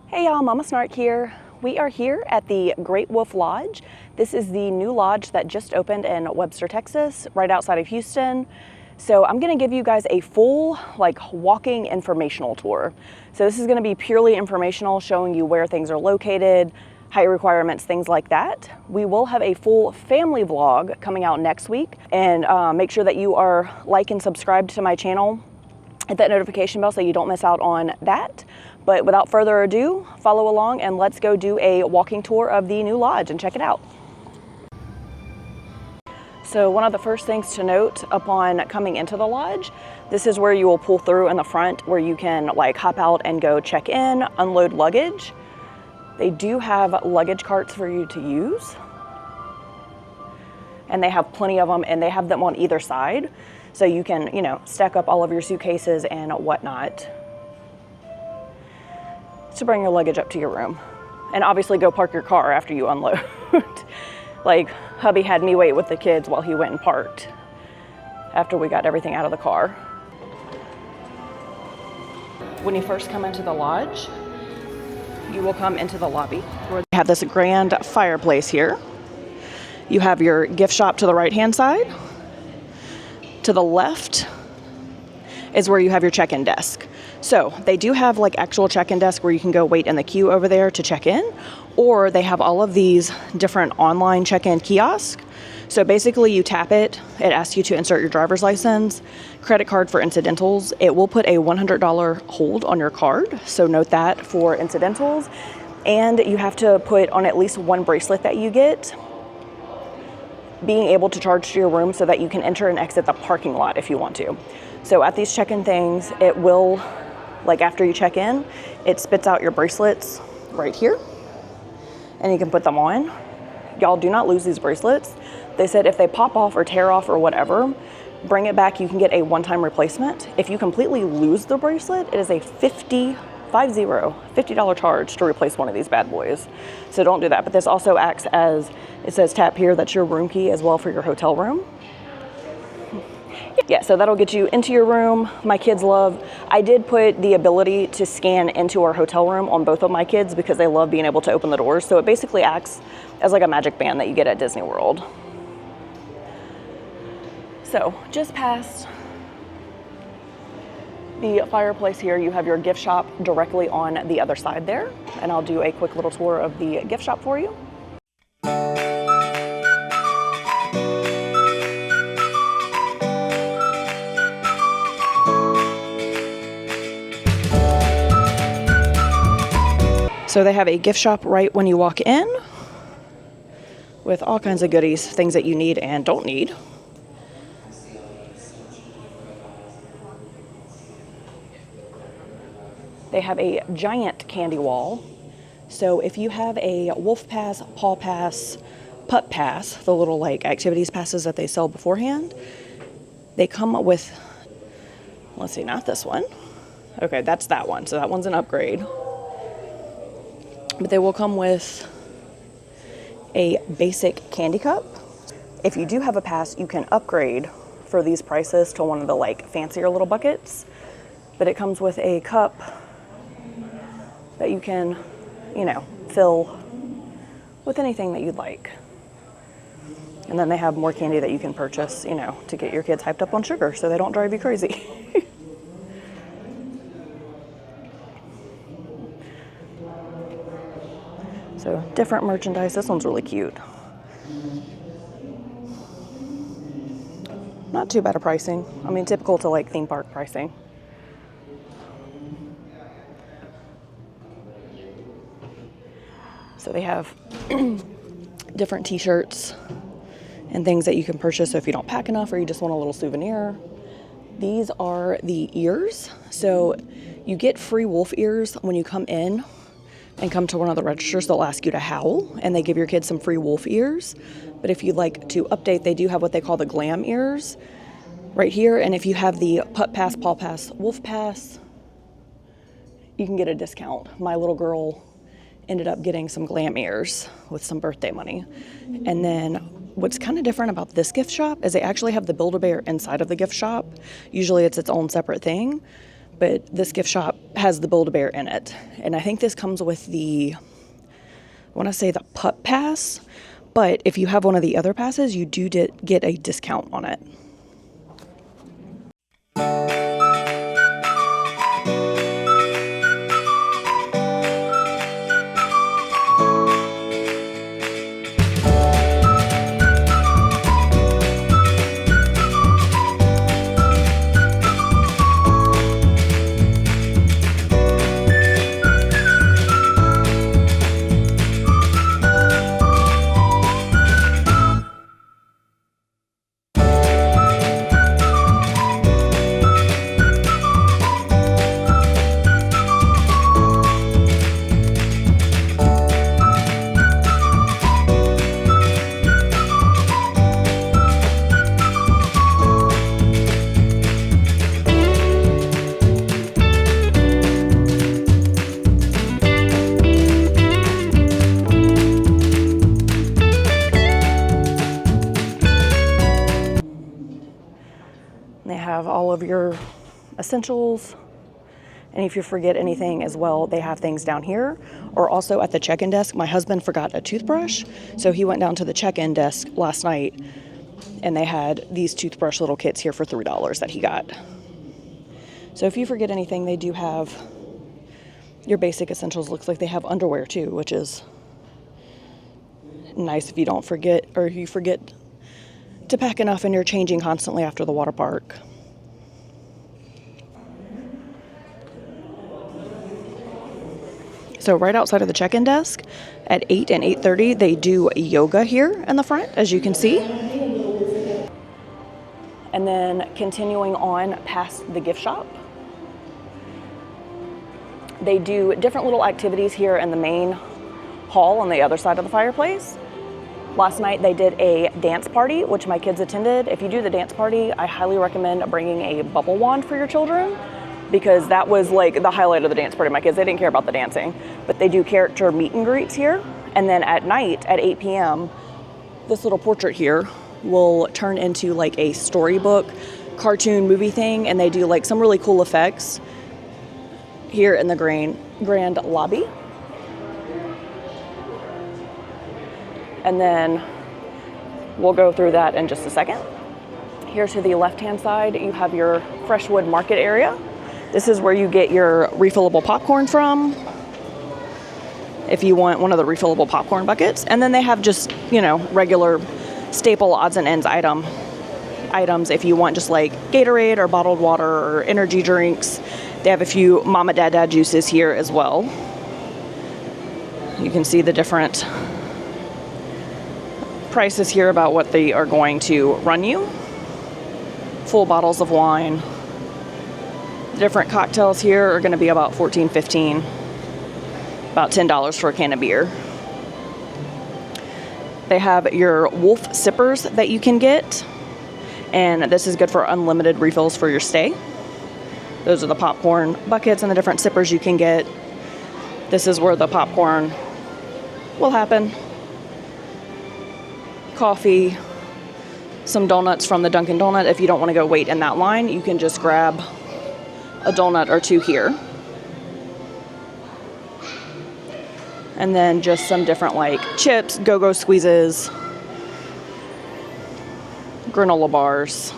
Hey y'all, Mama Snark here. We are here at the Great Wolf Lodge. This is the new lodge that just opened in Webster, Texas, right outside of Houston. So I'm gonna give you guys a full walking informational tour. So this is gonna be purely informational, showing you where things are located, height requirements, things like that. We will have a full family vlog coming out next week, and make sure that you are like and subscribed to my channel. Hit that notification bell so you don't miss out on that. But without further ado, follow along and let's go do a walking tour of the new lodge and check it out. So one of the first things to note upon coming into the lodge, this is where you will pull through in the front, where you can hop out and go check in, unload luggage. They do have luggage carts for you to use, and they have plenty of them, and they have them on either side. So you can, stack up all of your suitcases and whatnot to bring your luggage up to your room. And obviously go park your car after you unload. Hubby had me wait with the kids while he went and parked after we got everything out of the car. When you first come into the lodge, you will come into the lobby where they have this grand fireplace here. You have your gift shop to the right-hand side. To the left is where you have your check-in desk. So they do have actual check-in desk where you can go wait in the queue over there to check in, or they have all of these different online check-in kiosks. So basically you tap it, it asks you to insert your driver's license, credit card for incidentals. It will put a $100 hold on your card, so note that for incidentals. And you have to put on at least one bracelet that you get, being able to charge to your room so that you can enter and exit the parking lot if you want to. So at these check-in things, it will, after you check in, it spits out your bracelets right here, and you can put them on. Y'all do not lose these bracelets. They said if they pop off or tear off or whatever, bring it back, you can get a one-time replacement. If you completely lose the bracelet, it is a $50 charge to replace one of these bad boys. So don't do that. But this also acts as, it says tap here, that's your room key as well for your hotel room. Yeah, so that'll get you into your room. My kids love, I did put the ability to scan into our hotel room on both of my kids because they love being able to open the doors. So it basically acts as a magic band that you get at Disney World. So just past the fireplace here, you have your gift shop directly on the other side there. And I'll do a quick little tour of the gift shop for you. So they have a gift shop right when you walk in with all kinds of goodies, things that you need and don't need. They have a giant candy wall. So if you have a Wolf Pass, Paw Pass, Putt Pass, the little activities passes that they sell beforehand, they come with, let's see, not this one. Okay, that's that one. So that one's an upgrade. But they will come with a basic candy cup. If you do have a pass, you can upgrade for these prices to one of the fancier little buckets. But it comes with a cup that you can, fill with anything that you'd like. And then they have more candy that you can purchase, to get your kids hyped up on sugar so they don't drive you crazy. So different merchandise. This one's really cute. Not too bad of pricing. I mean, typical to theme park pricing. So they have different t-shirts and things that you can purchase. So if you don't pack enough or you just want a little souvenir, these are the ears. So you get free wolf ears when you come in and come to one of the registers. They'll ask you to howl, and they give your kids some free wolf ears. But if you'd like to update, they do have what they call the glam ears right here. And if you have the Putt Pass, Paw Pass, Wolf Pass, you can get a discount. My little girl ended up getting some glam ears with some birthday money. And then what's kind of different about this gift shop is they actually have the Build-A-Bear inside of the gift shop. Usually it's its own separate thing. But this gift shop has the Build-A-Bear in it. And I think this comes with the, I want to say the Pup Pass. But if you have one of the other passes, you do get a discount on it. They have all of your essentials. And if you forget anything as well, they have things down here or also at the check-in desk. My husband forgot a toothbrush, so he went down to the check-in desk last night and they had these toothbrush little kits here for $3 that he got. So if you forget anything, they do have your basic essentials. Looks like they have underwear too, which is nice if you don't forget, or you forget to pack enough and you're changing constantly after the water park. So right outside of the check-in desk at 8 and 8:30, they do yoga here in the front, as you can see. And then continuing on past the gift shop, they do different little activities here in the main hall on the other side of the fireplace. Last night they did a dance party, which my kids attended. If you do the dance party, I highly recommend bringing a bubble wand for your children, because that was like the highlight of the dance party. My kids, they didn't care about the dancing, but they do character meet and greets here. And then at night at 8 p.m., this little portrait here will turn into like a storybook, cartoon movie thing, and they do like some really cool effects here in the grand lobby. And then we'll go through that in just a second. Here to the left-hand side, you have your Freshwood Market area. This is where you get your refillable popcorn from, if you want one of the refillable popcorn buckets. And then they have just, you know, regular staple odds and ends items if you want just like Gatorade or bottled water or energy drinks. They have a few Mama Dada juices here as well. You can see the different prices here about what they are going to run you. Full bottles of wine. Different cocktails here are going to be about $14, $15, about $10 for a can of beer. They have your Wolf sippers that you can get, and this is good for unlimited refills for your stay. Those are the popcorn buckets and the different sippers you can get. This is where the popcorn will happen. Coffee, some donuts from the Dunkin' Donut. If you don't want to go wait in that line, you can just grab a donut or two here. And then just some different like chips, go-go squeezes, granola bars,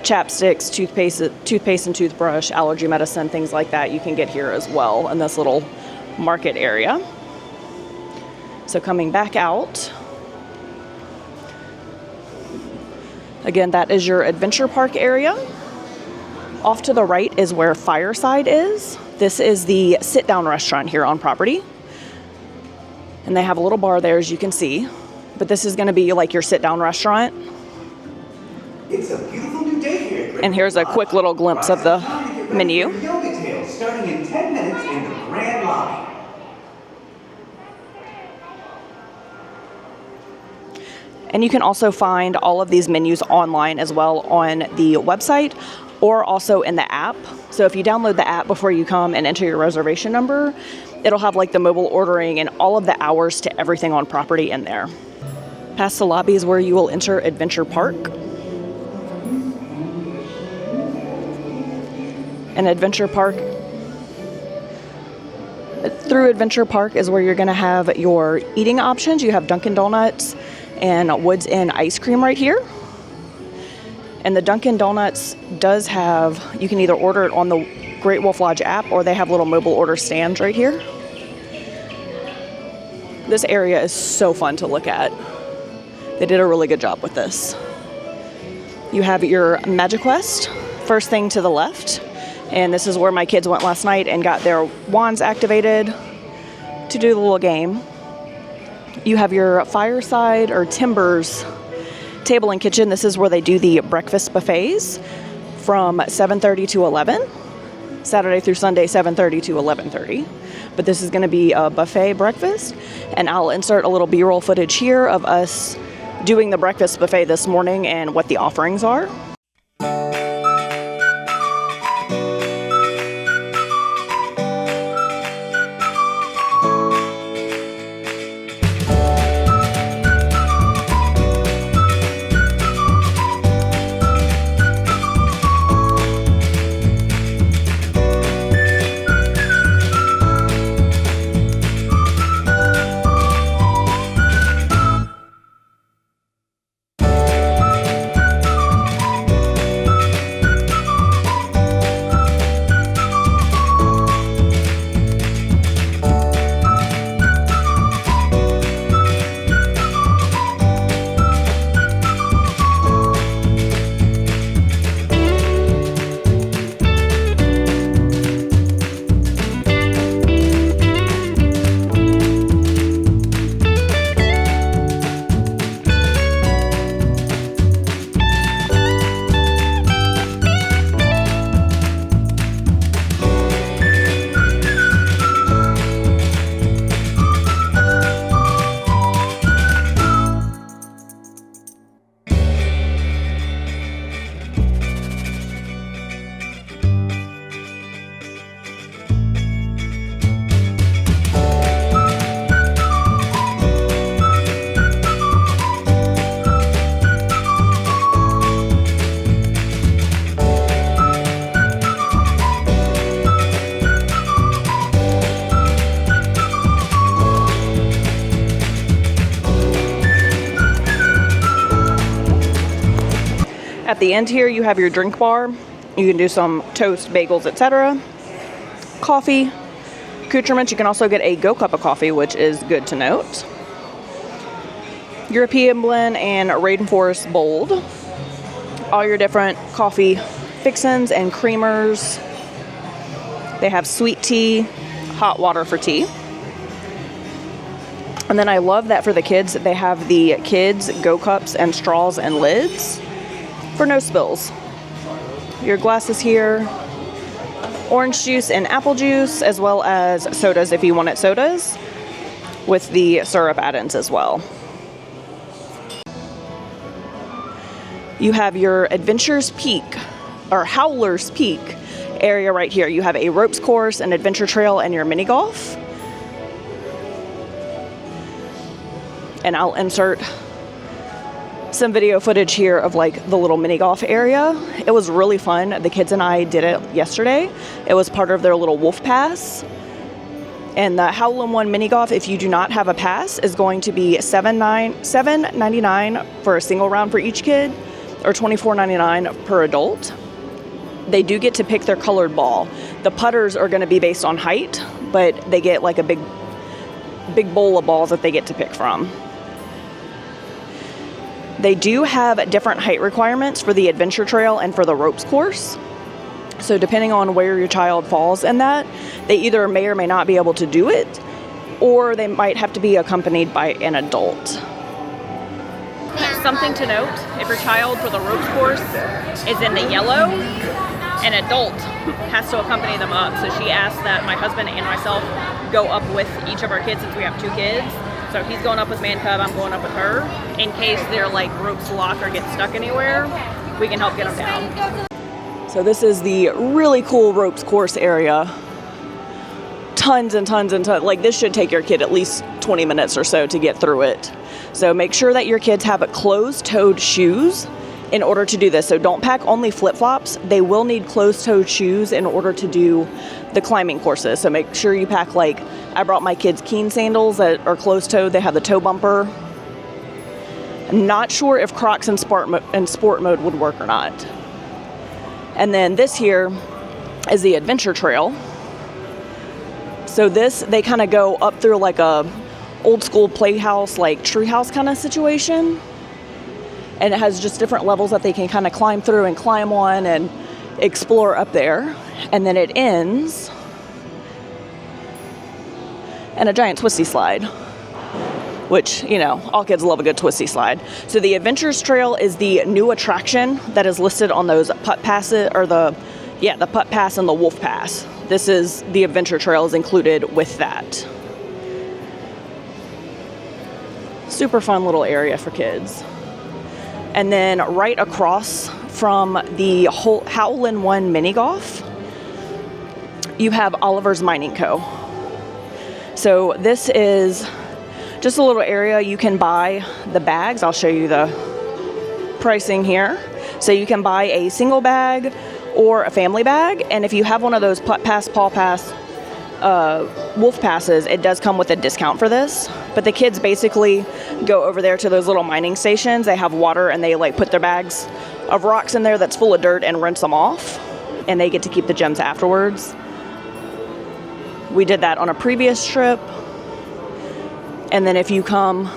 chapsticks, toothpaste and toothbrush, allergy medicine, things like that you can get here as well in this little market area. So coming back out, again, that is your adventure park area. Off to the right is where Fireside is. This is the sit-down restaurant here on property. And they have a little bar there, as you can see. But this is going to be like your sit-down restaurant. It's a beautiful new day here. And here's a quick little glimpse of the menu. Yoga Tales starting in 10 minutes in the grand lobby. And you can also find all of these menus online as well on the website or also in the app. So if you download the app before you come and enter your reservation number, it'll have like the mobile ordering and all of the hours to everything on property in there. Past the lobby is where you will enter Adventure Park. And Adventure Park, through Adventure Park is where you're going to have your eating options. You have Dunkin' Donuts and Woods Inn ice cream right here. And the Dunkin' Donuts does have, you can either order it on the Great Wolf Lodge app or they have little mobile order stands right here. This area is so fun to look at. They did a really good job with this. You have your Magic Quest, first thing to the left. And this is where my kids went last night and got their wands activated to do the little game. You have your Fireside or Timbers table and kitchen. This is where they do the breakfast buffets from 7:30 to 11. Saturday through Sunday, 7:30 to 11:30. But this is going to be a buffet breakfast. And I'll insert a little B-roll footage here of us doing the breakfast buffet this morning and what the offerings are. At the end here, you have your drink bar. You can do some toast, bagels, etc. Coffee, accoutrements. You can also get a Go cup of coffee, which is good to note. European blend and Rainforest Bold. All your different coffee fixins and creamers. They have sweet tea, hot water for tea. And then I love that for the kids, they have the kids Go cups and straws and lids for no spills. Your glasses here, orange juice and apple juice, as well as sodas if you wanted sodas, with the syrup add-ins as well. You have your Adventure's Peak, or Howler's Peak area right here. You have a ropes course, an adventure trail, and your mini golf. And I'll insert some video footage here of like the little mini golf area. It was really fun. The kids and I did it yesterday. It was part of their little wolf pass. And the Howlin' One mini golf, if you do not have a pass, is going to be $7.99 for a single round for each kid, or $24.99 per adult. They do get to pick their colored ball. The putters are going to be based on height, but they get like a big bowl of balls that they get to pick from. They do have different height requirements for the adventure trail and for the ropes course. So depending on where your child falls in that, they either may or may not be able to do it, or they might have to be accompanied by an adult. Something to note, if your child for the ropes course is in the yellow, an adult has to accompany them up. So she asked that my husband and myself go up with each of our kids, since we have 2 kids. So he's going up with Man Cub, I'm going up with her. In case their like ropes lock or get stuck anywhere, we can help get them down. So this is the really cool ropes course area. Tons and tons and tons. Like this should take your kid at least 20 minutes or so to get through it. So make sure that your kids have closed-toed shoes in order to do this. So don't pack only flip-flops. They will need closed-toed shoes in order to do the climbing courses. So make sure you pack, like, I brought my kids Keen sandals that are closed-toed. They have the toe bumper. I'm not sure if Crocs in sport mode would work or not. And then this here is the adventure trail. So this, they kind of go up through like a old school playhouse, like treehouse kind of situation. And it has just different levels that they can kind of climb through and climb on and explore up there. And then it ends in a giant twisty slide, which, you know, all kids love a good twisty slide. So the Adventures Trail is the new attraction that is listed on those putt passes, or the putt pass and the wolf pass. This is the Adventure Trail is included with that. Super fun little area for kids. And then right across from the Howlin' One Mini Golf, you have Oliver's Mining Co. So this is just a little area you can buy the bags. I'll show you the pricing here. So you can buy a single bag or a family bag. And if you have one of those putt pass, paw pass, wolf passes, it does come with a discount for this. But the kids basically go over there to those little mining stations. They have water and they like put their bags of rocks in there that's full of dirt and rinse them off. And they get to keep the gems afterwards. We did that on a previous trip. And then if you come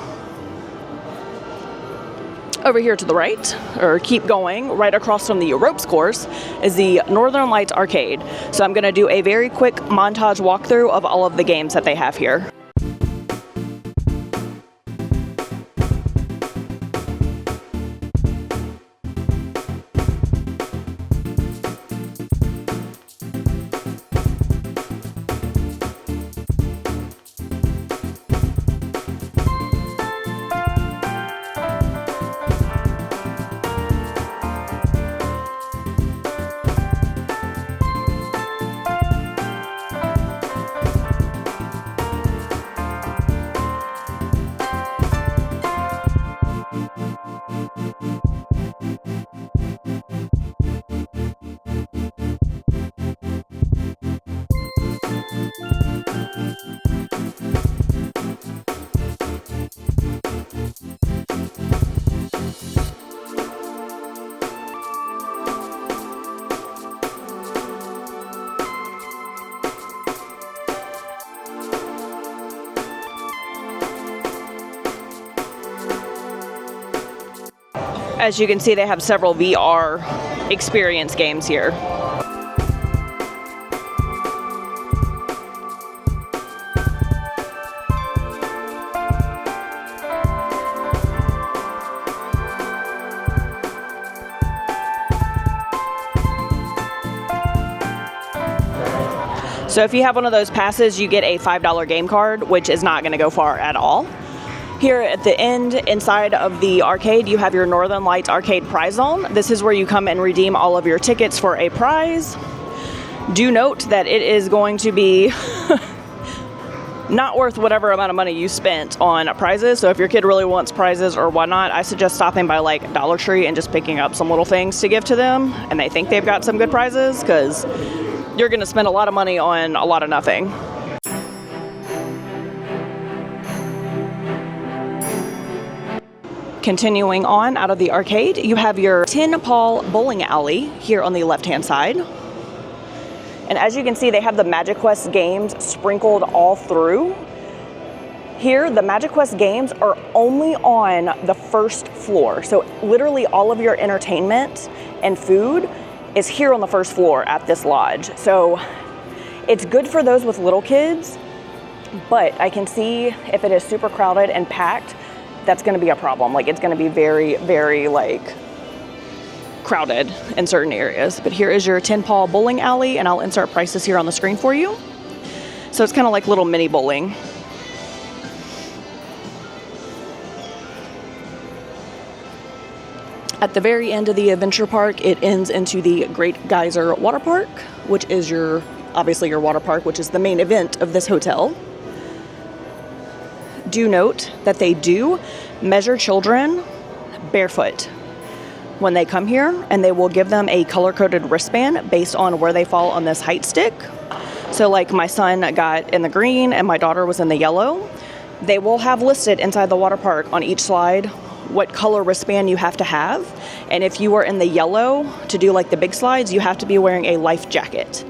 over here to the right, or keep going, right across from the ropes course is the Northern Lights Arcade. So I'm going to do a very quick montage walkthrough of all of the games that they have here. As you can see, they have several VR experience games here. So if you have one of those passes, you get a $5 game card, which is not going to go far at all. Here at the end, inside of the arcade, you have your Northern Lights Arcade Prize Zone. This is where you come and redeem all of your tickets for a prize. Do note that it is going to be not worth whatever amount of money you spent on prizes. So if your kid really wants prizes or whatnot, I suggest stopping by like Dollar Tree and just picking up some little things to give to them. And they think they've got some good prizes, because you're going to spend a lot of money on a lot of nothing. Continuing on out of the arcade, you have your Tin Paw Bowling Alley here on the left-hand side. And as you can see, they have the Magic Quest games sprinkled all through. Here, the Magic Quest games are only on the first floor. So literally all of your entertainment and food is here on the first floor at this lodge. So it's good for those with little kids, but I can see if it is super crowded and packed, that's going to be a problem. Like, it's going to be very, very like crowded in certain areas. But here is your Tin Paw Bowling Alley, and I'll insert prices here on the screen for you. So it's kind of like little mini bowling. At the very end of the adventure park, it ends into the Great Geyser Water Park, which is obviously your water park, which is the main event of this hotel. Do note that they do measure children barefoot when they come here, and they will give them a color-coded wristband based on where they fall on this height stick. So like my son got in the green and my daughter was in the yellow. They will have listed inside the water park on each slide what color wristband you have to have. And if you are in the yellow to do like the big slides, you have to be wearing a life jacket.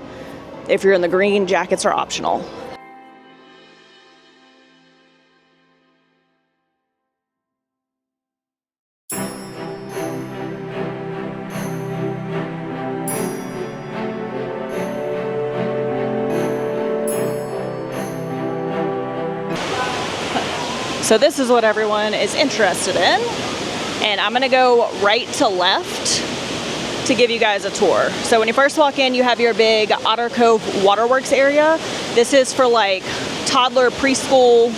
If you're in the green, jackets are optional. So this is what everyone is interested in, and I'm gonna go right to left to give you guys a tour. So when you first walk in, you have your big Otter Cove Waterworks area. This is for like toddler, preschool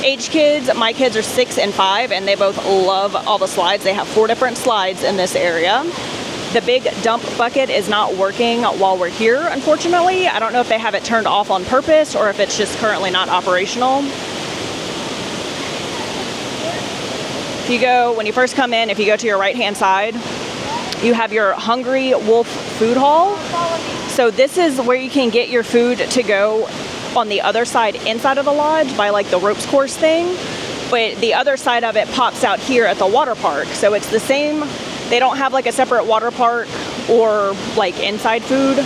age kids. My kids are 6 and 5, and they both love all the slides. They have 4 different slides in this area. The big dump bucket is not working while we're here, unfortunately. I don't know if they have it turned off on purpose or if it's just currently not operational. When you first come in, if you go to your right-hand side, you have your Hungry Wolf food hall. So this is where you can get your food to go on the other side inside of the lodge by like the ropes course thing. But the other side of it pops out here at the water park. So it's the same. They don't have like a separate water park or like inside food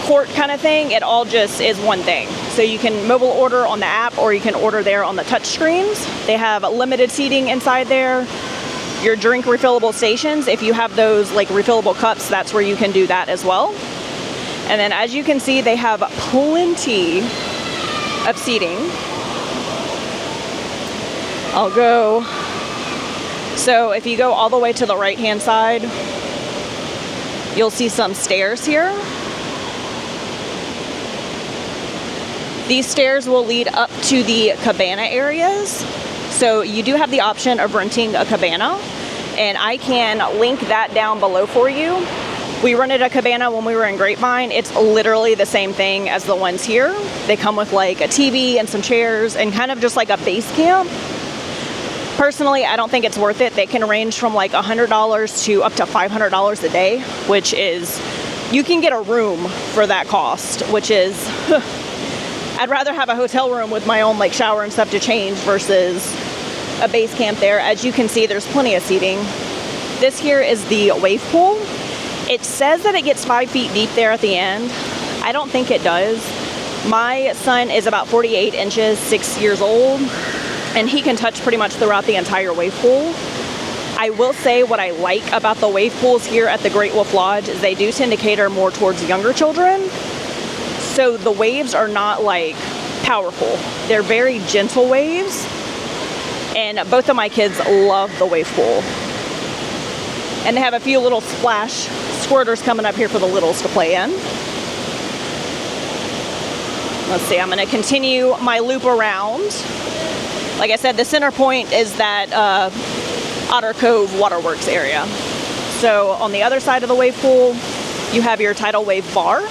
court kind of thing. It all just is one thing. So you can mobile order on the app or you can order there on the touch screens. They have limited seating inside there. Your drink refillable stations, if you have those like refillable cups, that's where you can do that as well. And then as you can see, they have plenty of seating. I'll go. So if you go all the way to the right-hand side, you'll see some stairs here. These stairs will lead up to the cabana areas. So you do have the option of renting a cabana, and I can link that down below for you. We rented a cabana when we were in Grapevine. It's literally the same thing as the ones here. They come with like a TV and some chairs and kind of just like a base camp. Personally, I don't think it's worth it. They can range from like $100 to up to $500 a day, which is, you can get a room for that cost, which is, I'd rather have a hotel room with my own like shower and stuff to change versus a base camp there. As you can see, there's plenty of seating. This here is the wave pool. It says that it gets 5 feet deep there at the end. I don't think it does. My son is about 48 inches, 6 years old, and he can touch pretty much throughout the entire wave pool. I will say what I like about the wave pools here at the Great Wolf Lodge is they do tend to cater more towards younger children. So the waves are not like powerful. They're very gentle waves. And both of my kids love the wave pool. And they have a few little splash squirters coming up here for the littles to play in. Let's see, I'm gonna continue my loop around. Like I said, the center point is that Otter Cove Waterworks area. So on the other side of the wave pool, you have your tidal wave bar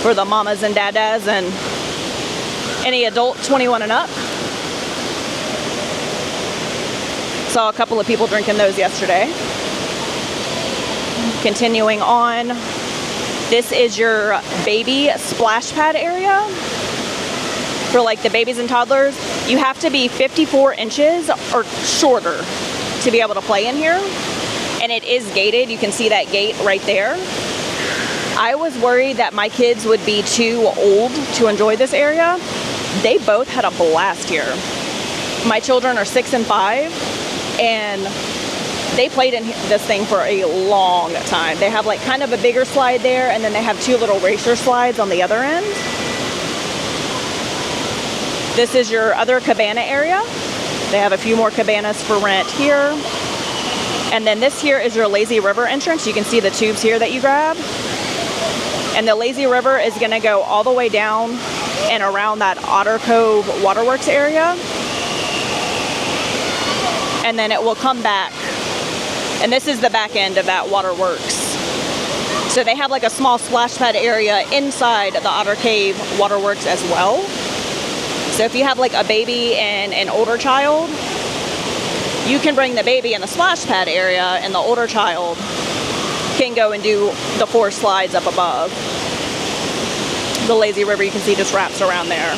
for the mamas and dadas and any adult 21 and up. Saw a couple of people drinking those yesterday. Continuing on, this is your baby splash pad area for like the babies and toddlers. You have to be 54 inches or shorter to be able to play in here. And it is gated. You can see that gate right there. I was worried that my kids would be too old to enjoy this area. They both had a blast here. My children are 6 and 5, and they played in this thing for a long time. They have like kind of a bigger slide there, and then they have 2 little racer slides on the other end. This is your other cabana area. They have a few more cabanas for rent here. And then this here is your lazy river entrance. You can see the tubes here that you grab. And the lazy river is gonna go all the way down and around that Otter Cove Waterworks area. And then it will come back. And this is the back end of that waterworks. So they have like a small splash pad area inside the Otter Cave Waterworks as well. So if you have like a baby and an older child, you can bring the baby in the splash pad area, and the older child can go and do the 4 slides up above. The lazy river, you can see, just wraps around there.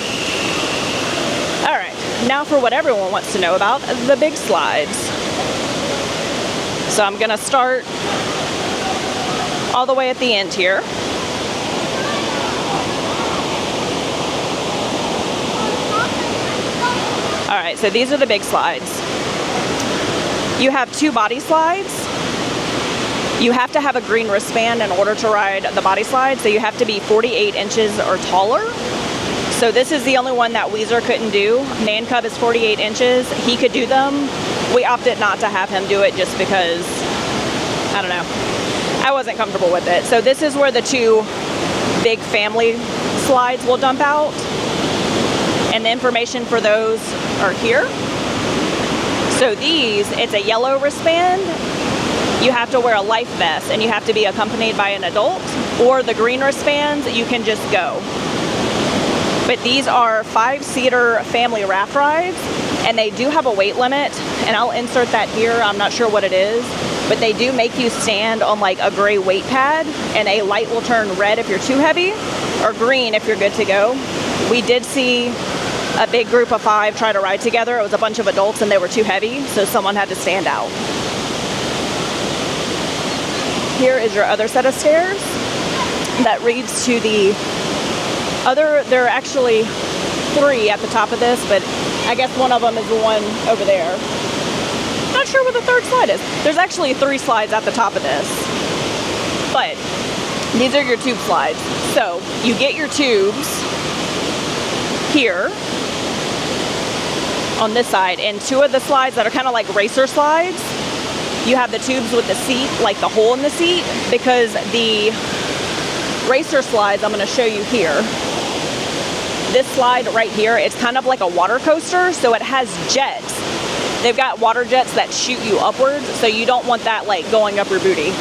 All right, now for what everyone wants to know about, the big slides. So I'm gonna start all the way at the end here. All right, so these are the big slides. You have 2 body slides. You have to have a green wristband in order to ride the body slide, so you have to be 48 inches or taller. So this is the only one that Weezer couldn't do. Man Cub is 48 inches. He could do them. We opted not to have him do it just because, I don't know, I wasn't comfortable with it. So this is where the 2 big family slides will dump out. And the information for those are here. So these, it's a yellow wristband. You have to wear a life vest and you have to be accompanied by an adult, or the green wristbands, you can just go. But these are 5-seater family raft rides, and they do have a weight limit, and I'll insert that here. I'm not sure what it is, but they do make you stand on like a gray weight pad, and a light will turn red if you're too heavy, or green if you're good to go. We did see a big group of 5 try to ride together. It was a bunch of adults and they were too heavy, so someone had to stand out. Here is your other set of stairs that leads to the other. There are actually 3 at the top of this, but I guess one of them is the one over there. Not sure what the 3rd slide is. There's actually 3 slides at the top of this, but these are your tube slides. So you get your tubes here on this side, and 2 of the slides that are kind of like racer slides, you have the tubes with the seat, like the hole in the seat, because the racer slides, I'm going to show you here. This slide right here, it's kind of like a water coaster, so it has jets. They've got water jets that shoot you upwards, so you don't want that like going up your booty.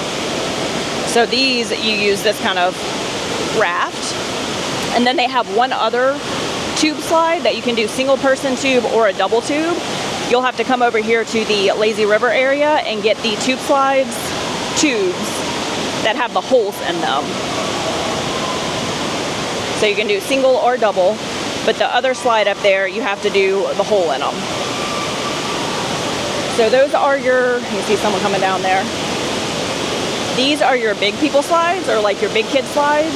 So these, you use this kind of raft, and then they have one other tube slide that you can do single person tube or a double tube. You'll have to come over here to the lazy river area and get the tube slides tubes that have the holes in them. So you can do single or double, but the other slide up there, you have to do the hole in them. So those are your, you see someone coming down there. These are your big people slides, or like your big kid slides.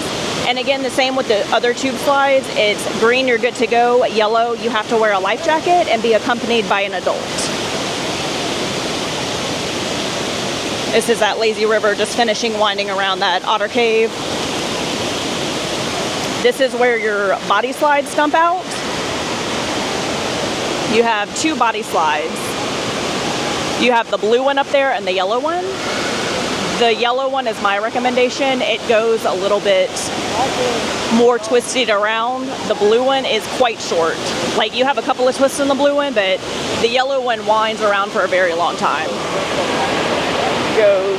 And again, the same with the other tube slides. It's green, you're good to go. Yellow, you have to wear a life jacket and be accompanied by an adult. This is that lazy river just finishing winding around that otter cave. This is where your body slides dump out. You have 2 body slides. You have the blue one up there and the yellow one. The yellow one is my recommendation. It goes a little bit more twisted around. The blue one is quite short. Like, you have a couple of twists in the blue one, but the yellow one winds around for a very long time. Goes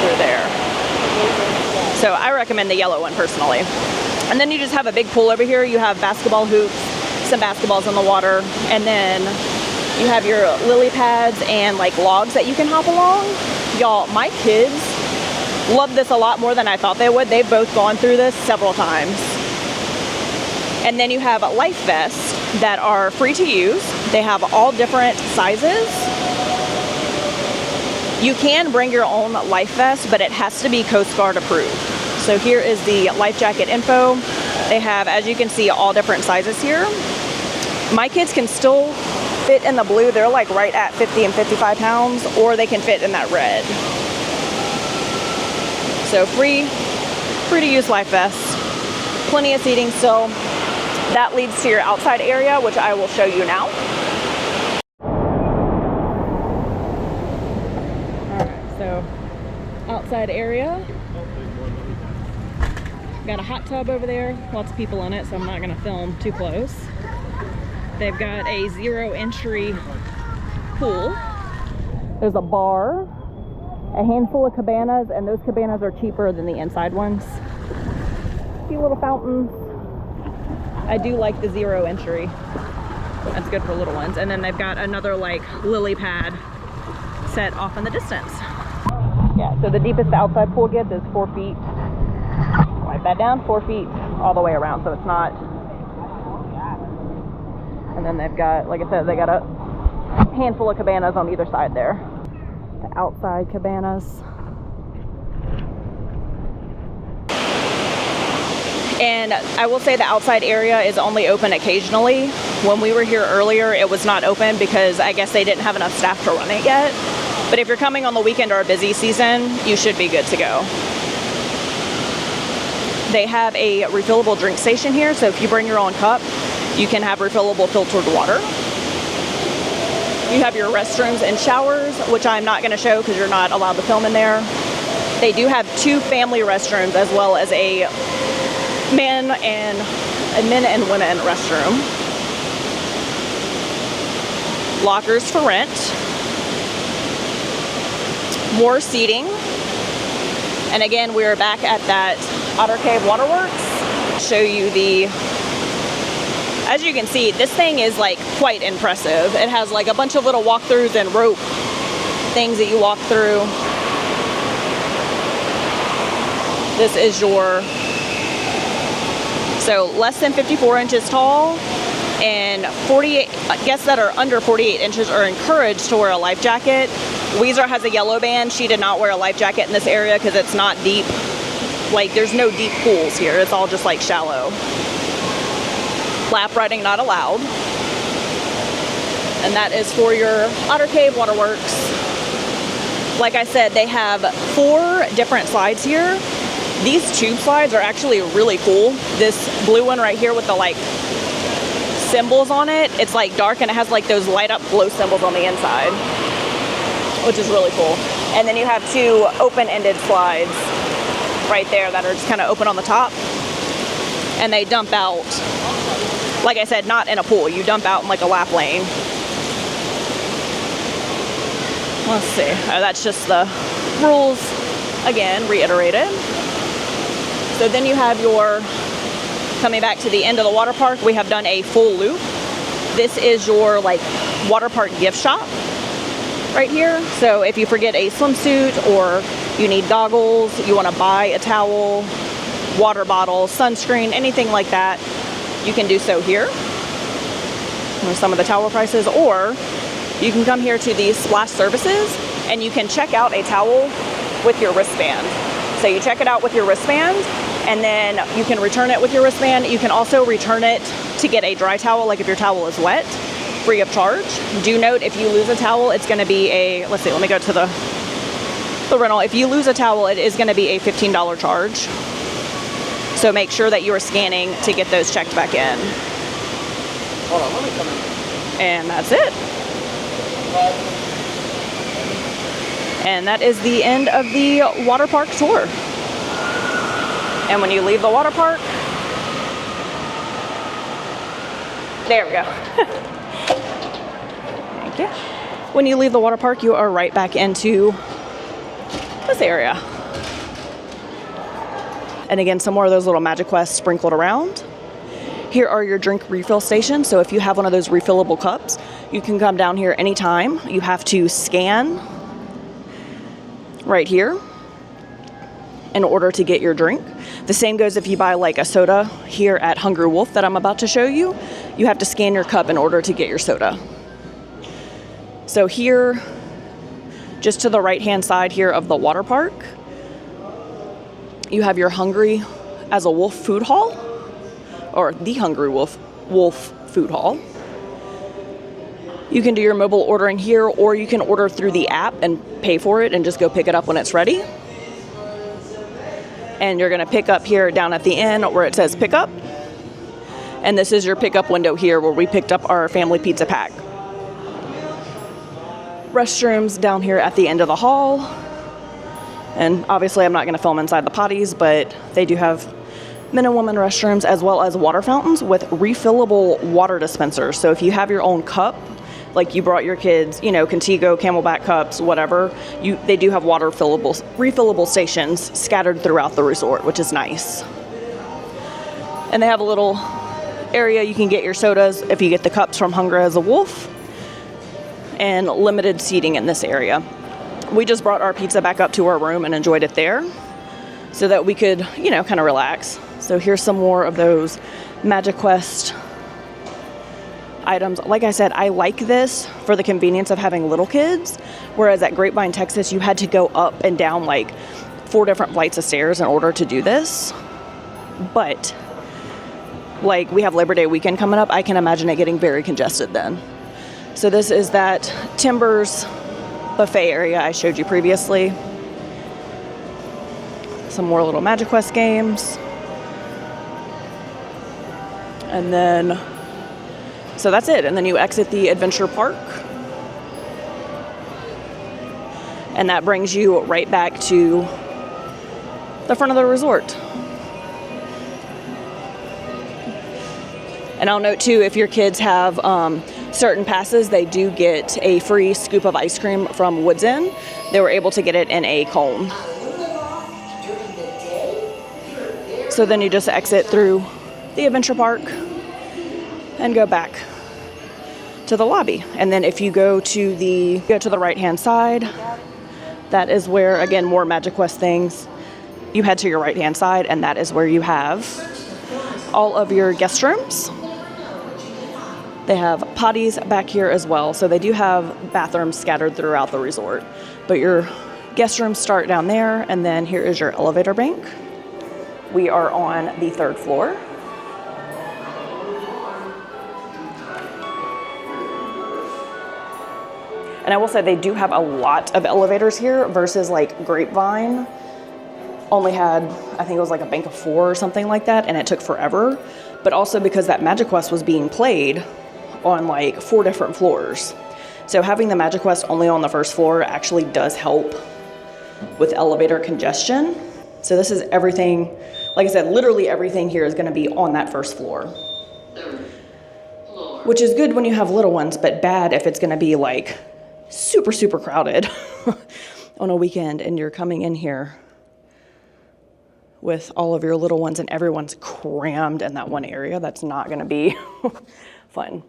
through there. So I recommend the yellow one personally. And then you just have a big pool over here. You have basketball hoops, some basketballs in the water, and then you have your lily pads and like logs that you can hop along. Y'all, my kids love this a lot more than I thought they would. They've both gone through this several times. And then you have life vests that are free to use. They have all different sizes. You can bring your own life vest, but it has to be Coast Guard approved. So here is the life jacket info. They have, as you can see, all different sizes here. My kids can still fit in the blue. They're like right at 50 and 55 pounds, or they can fit in that red. So free to use life vests. Plenty of seating still. That leads to your outside area, which I will show you now. Alright, so outside area. Got a hot tub over there. Lots of people in it, so I'm not going to film too close. They've got a 0 entry pool. There's a bar, a handful of cabanas, and those cabanas are cheaper than the inside ones. A few little fountains. I do like the 0 entry. That's good for little ones. And then they've got another like lily pad set off in the distance. Yeah, so the deepest the outside pool gets is 4 feet. Wipe that down, 4 feet all the way around, so it's not. And then they've got, like I said, they got a handful of cabanas on either side there. The outside cabanas. And I will say the outside area is only open occasionally. When we were here earlier, it was not open because I guess they didn't have enough staff to run it yet. But if you're coming on the weekend or a busy season, you should be good to go. They have a refillable drink station here, so if you bring your own cup, you can have refillable filtered water. You have your restrooms and showers, which I'm not going to show because you're not allowed to film in there. They do have 2 family restrooms as well as a men and women restroom. Lockers for rent. More seating. And again, we're back at that Otter Cave Waterworks. Show you the, as you can see, this thing is like quite impressive. It has like a bunch of little walkthroughs and rope things that you walk through. This is your, so less than 54 inches tall, and 48 guests that are under 48 inches are encouraged to wear a life jacket. Weezer has a yellow band. She did not wear a life jacket in this area because it's not deep. Like, there's no deep pools here. It's all just like shallow. Lap riding not allowed. And that is for your Otter Cave Waterworks. Like I said, they have 4 different slides here. These tube slides are actually really cool. This blue one right here with the like symbols on it, it's like dark and it has like those light up glow symbols on the inside, which is really cool. And then you have 2 open-ended slides right there that are just kind of open on the top, and they dump out, like I said, not in a pool. You dump out in like a lap lane. Let's see. That's just the rules, again, reiterated. So then you have your, coming back to the end of the water park, we have done a full loop. This is your like water park gift shop right here. So if you forget a swimsuit or you need goggles, you want to buy a towel, water bottle, sunscreen, anything like that, you can do so here. Here's some of the towel prices. Or you can come here to the splash services and you can check out a towel with your wristband. So you check it out with your wristband, and then you can return it with your wristband. You can also return it to get a dry towel, like if your towel is wet, free of charge. Do note, if you lose a towel, it's going to be a, let's see, let me go to the rental. If you lose a towel, it is going to be a $15 charge. So make sure that you are scanning to get those checked back in. Hold on, let me come in. And that's it. And that is the end of the water park tour. And when you leave the water park, there we go. Thank you. When you leave the water park, you are right back into this area. And again, some more of those little Magic Quests sprinkled around. Here are your drink refill stations. So if you have one of those refillable cups, you can come down here anytime. You have to scan right here in order to get your drink. The same goes if you buy like a soda here at Hungry Wolf that I'm about to show you. You have to scan your cup in order to get your soda. So here, just to the right hand side here of the water park, you have your Hungry as a Wolf food hall, or the Hungry Wolf food hall. You can do your mobile ordering here, or you can order through the app and pay for it and just go pick it up when it's ready. And you're going to pick up here down at the end where it says pick up. And this is your pickup window here where we picked up our family pizza pack. Restrooms down here at the end of the hall. And obviously I'm not going to film inside the potties, but they do have men and women restrooms as well as water fountains with refillable water dispensers. So if you have your own cup, like you brought your kids, you know, Contigo, Camelback cups, whatever, they do have water refillable stations scattered throughout the resort, which is nice. And they have a little area you can get your sodas if you get the cups from Hunger as a Wolf, and limited seating in this area. We just brought our pizza back up to our room and enjoyed it there so that we could, you know, kind of relax. So here's some more of those Magic Quest items. Like I said, I like this for the convenience of having little kids, whereas at Grapevine, Texas, you had to go up and down like 4 different flights of stairs in order to do this. But like we have Labor Day weekend coming up, I can imagine it getting very congested then. So this is that Timbers buffet area I showed you previously. Some more little Magic Quest games. And then, so that's it. And then you exit the adventure park. And that brings you right back to the front of the resort. And I'll note too, if your kids have certain passes, they do get a free scoop of ice cream from Woods End. They were able to get it in a cone. So then you just exit through the adventure park and go back to the lobby. And then if you go to the right hand side, that is where, again, more Magic Quest things. You head to your right hand side, and that is where you have all of your guest rooms. They have potties back here as well, so they do have bathrooms scattered throughout the resort. But your guest rooms start down there, and then here is your elevator bank. We are on the 3rd floor. And I will say they do have a lot of elevators here versus like Grapevine only had, I think it was like a bank of 4 or something like that, and it took forever. But also because that Magic Quest was being played on like 4 different floors. So having the Magic Quest only on the 1st floor actually does help with elevator congestion. So this is everything, like I said, literally everything here is going to be on that 1st floor. Which is good when you have little ones, but bad if it's going to be like super, super crowded on a weekend and you're coming in here with all of your little ones and everyone's crammed in that one area. That's not going to be fun.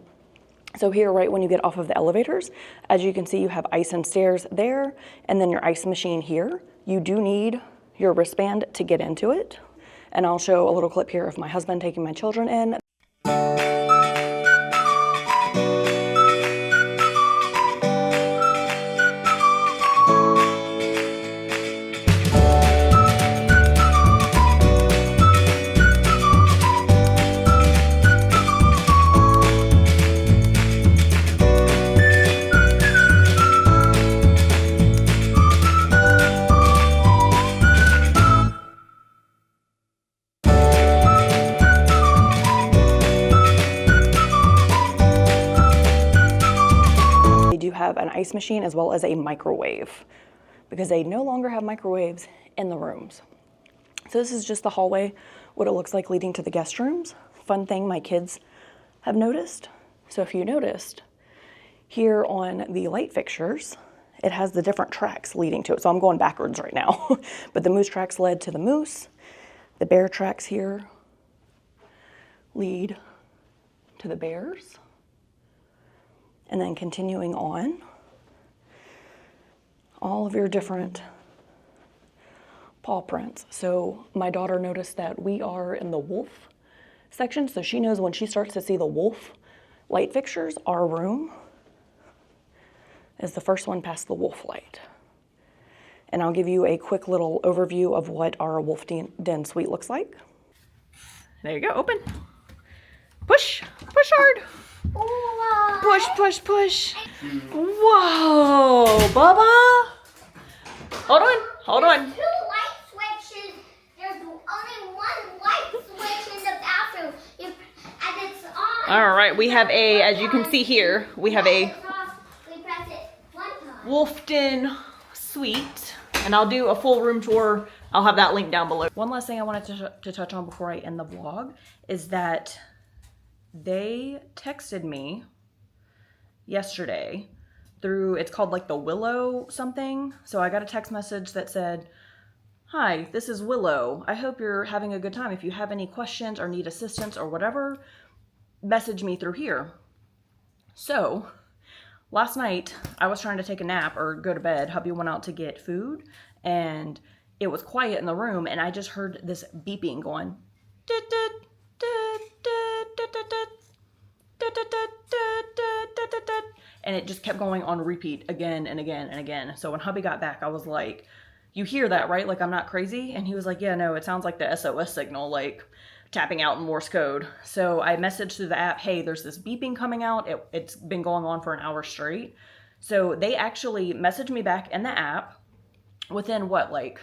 So here, right when you get off of the elevators, as you can see, you have ice and stairs there, and then your ice machine here. You do need your wristband to get into it. And I'll show a little clip here of my husband taking my children in. Have an ice machine as well as a microwave because they no longer have microwaves in the rooms. So this is just the hallway, what it looks like leading to the guest rooms. Fun thing my kids have noticed. So if you noticed here on the light fixtures, it has the different tracks leading to it. So I'm going backwards right now, but the moose tracks led to the moose. The bear tracks here lead to the bears. And then continuing on, all of your different paw prints. So my daughter noticed that we are in the wolf section, so she knows when she starts to see the wolf light fixtures, our room is the first one past the wolf light. And I'll give you a quick little overview of what our wolf den suite looks like. There you go, open. Push, push hard. Push, push, push. Whoa, Bubba. Hold on, hold on. 2 light switches. There's only 1 light switch in the bathroom. And it's on. All right, we have a, as you can see here, we have a We press it 1 time. wolf den suite. And I'll do a full room tour. I'll have that link down below. One last thing I wanted to touch on before I end the vlog is that they texted me yesterday through, it's called like the Willow something. So I got a text message that said, "Hi, this is Willow. I hope you're having a good time. If you have any questions or need assistance or whatever, message me through here. So last night I was trying to take a nap or go to bed. Hubby went out to get food and it was quiet in the room and I just heard this beeping going. And it just kept going on repeat again and again and again. So when hubby got back, I was like, you hear that, right? Like, I'm not crazy? And he was like, yeah, no, it sounds like the SOS signal, like tapping out in Morse code. So I messaged through the app, hey, there's this beeping coming out. It's been going on for an hour straight. So they actually messaged me back in the app within what, like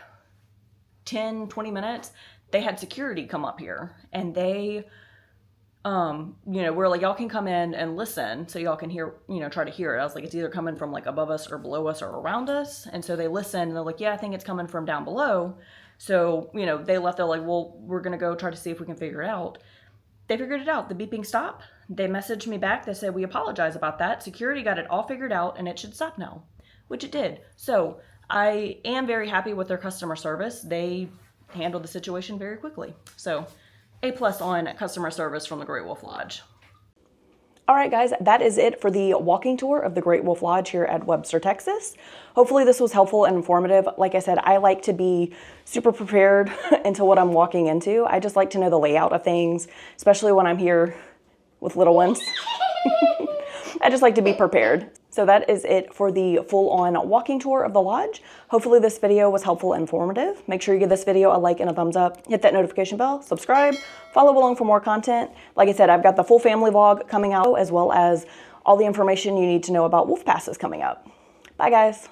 10, 20 minutes, they had security come up here and they, we're like, y'all can come in and listen so y'all can hear, try to hear it. I was like, it's either coming from like above us or below us or around us. And so they listened and they're like, yeah, I think it's coming from down below. So, they left, they're like, well, we're going to go try to see if we can figure it out. They figured it out. The beeping stopped. They messaged me back. They said, we apologize about that. Security got it all figured out and it should stop now, which it did. So I am very happy with their customer service. They handled the situation very quickly. So A+ on customer service from the Great Wolf Lodge. All right, guys, that is it for the walking tour of the Great Wolf Lodge here at Webster, Texas. Hopefully this was helpful and informative. Like I said, I like to be super prepared into what I'm walking into. I just like to know the layout of things, especially when I'm here with little ones. I just like to be prepared. So that is it for the full-on walking tour of the lodge. Hopefully this video was helpful and informative. Make sure you give this video a like and a thumbs up. Hit that notification bell, subscribe, follow along for more content. Like I said, I've got the full family vlog coming out as well as all the information you need to know about wolf passes coming up. Bye, guys.